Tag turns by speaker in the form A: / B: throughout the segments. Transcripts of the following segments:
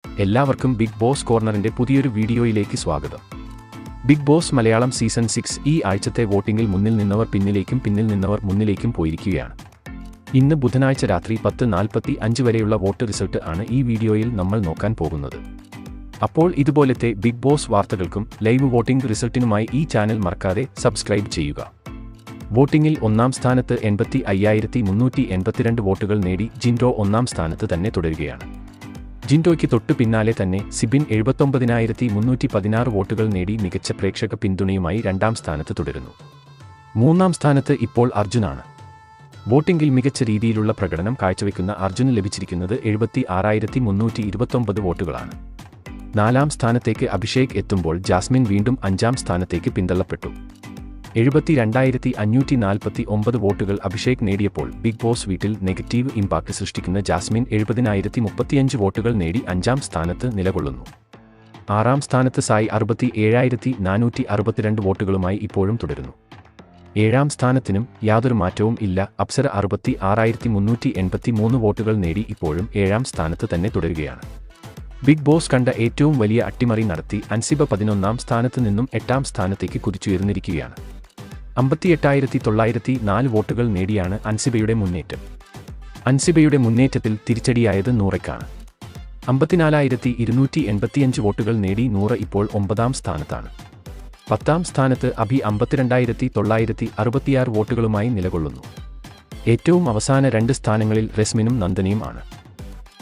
A: എല്ലാവർക്കും big boss കോർണറിന്റെ പുതിയൊരു വീഡിയോയിലേക്ക് സ്വാഗതം. ബിഗ് ബോസ് മലയാളം സീസൺ 6 ഈ ആഴ്ചത്തെ വോട്ടിംഗിൽ മുന്നിൽ നിന്നവർ പിന്നിലേക്കും പിന്നിൽ നിന്നവർ മുന്നിലേക്കും പോയിരിക്കുകയാണ്. ഇന്ന് ബുധനാഴ്ച രാത്രി 10:45 വരെയുള്ള വോട്ട് റിസൾട്ട് ആണ് ഈ വീഡിയോയിൽ നമ്മൾ നോക്കാൻ പോകുന്നത്. അപ്പോൾ ഇതുപോലത്തെ ബിഗ് ബോസ് വാർത്തകൾക്കും ലൈവ് വോട്ടിംഗ് റിസൾട്ടിനുമായി ഈ ചാനൽ മറക്കാതെ സബ്സ്ക്രൈബ് ചെയ്യുക. വോട്ടിംഗിൽ ഒന്നാം സ്ഥാനത്ത് 85,382 വോട്ടുകൾ നേടി ജിൻഡോ ഒന്നാം സ്ഥാനത്ത് തന്നെ തുടരുകയാണ്. ജിൻഡോയ്ക്ക് തൊട്ടു പിന്നാലെ തന്നെ സിബിൻ 79,316 വോട്ടുകൾ നേടി മികച്ച പ്രേക്ഷക പിന്തുണയുമായി രണ്ടാം സ്ഥാനത്ത് തുടരുന്നു. മൂന്നാം സ്ഥാനത്ത് ഇപ്പോൾ അർജുനാണ്. വോട്ടിംഗിൽ മികച്ച രീതിയിലുള്ള പ്രകടനം കാഴ്ചവെക്കുന്ന അർജുന് ലഭിച്ചിരിക്കുന്നത് 76,329 വോട്ടുകളാണ്. നാലാം സ്ഥാനത്തേക്ക് അഭിഷേക് എത്തുമ്പോൾ ജാസ്മിൻ വീണ്ടും അഞ്ചാം സ്ഥാനത്തേക്ക് പിന്തള്ളപ്പെട്ടു. 72,549 വോട്ടുകൾ അഭിഷേക് നേടിയപ്പോൾ ബിഗ് ബോസ് വീട്ടിൽ നെഗറ്റീവ് ഇമ്പാക്ട് സൃഷ്ടിക്കുന്ന ജാസ്മിൻ 70,035 വോട്ടുകൾ നേടി അഞ്ചാം സ്ഥാനത്ത് നിലകൊള്ളുന്നു. ആറാം സ്ഥാനത്ത് സായി 67,462 വോട്ടുകളുമായി ഇപ്പോഴും തുടരുന്നു. ഏഴാം സ്ഥാനത്തിനും യാതൊരു മാറ്റവും ഇല്ല. അപ്സര 66,383 വോട്ടുകൾ നേടി ഇപ്പോഴും ഏഴാം സ്ഥാനത്ത് തന്നെ തുടരുകയാണ്. ബിഗ് ബോസ് കണ്ട ഏറ്റവും വലിയ അട്ടിമറി നടത്തി അൻസിബ 11ാം സ്ഥാനത്ത് നിന്നും 8ാം സ്ഥാനത്തേക്ക് കുതിച്ചുയർന്നിരിക്കുകയാണ്. 58,904 വോട്ടുകൾ നേടിയാണ് അൻസിബയുടെ മുന്നേറ്റം. അൻസിബയുടെ മുന്നേറ്റത്തിൽ തിരിച്ചടിയായത് നൂറയ്ക്കാണ്. 54,285 വോട്ടുകൾ നേടി നൂറ ഇപ്പോൾ 9ാം സ്ഥാനത്താണ്. 10ാം സ്ഥാനത്ത് അഭി 52,966 വോട്ടുകളുമായി നിലകൊള്ളുന്നു. ഏറ്റവും അവസാന രണ്ട് സ്ഥാനങ്ങളിൽ റസ്മിനും നന്ദനയും ആണ്.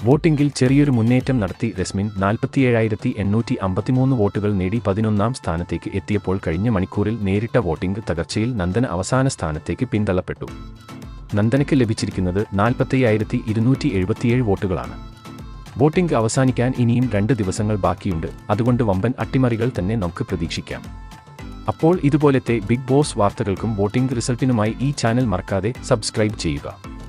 A: വോട്ടിംഗിൽ ചെറിയൊരു മുന്നേറ്റം നടത്തി റസ്മിൻ 47,853 വോട്ടുകൾ നേടി 11ാം സ്ഥാനത്തേക്ക് എത്തിയപ്പോൾ കഴിഞ്ഞ മണിക്കൂറിൽ നേരിട്ട വോട്ടിംഗ് തകർച്ചയിൽ നന്ദന അവസാന സ്ഥാനത്തേക്ക് പിന്തള്ളപ്പെട്ടു. നന്ദനയ്ക്ക് ലഭിച്ചിരിക്കുന്നത് 45,277 വോട്ടുകളാണ്. വോട്ടിംഗ് അവസാനിക്കാൻ ഇനിയും 2 ദിവസങ്ങൾ ബാക്കിയുണ്ട്. അതുകൊണ്ട് വമ്പൻ അട്ടിമറികൾ തന്നെ നമുക്ക് പ്രതീക്ഷിക്കാം. അപ്പോൾ ഇതുപോലത്തെ ബിഗ് ബോസ് വാർത്തകൾക്കും വോട്ടിംഗ് റിസൾട്ടിനുമായി ഈ ചാനൽ മറക്കാതെ സബ്സ്ക്രൈബ് ചെയ്യുക.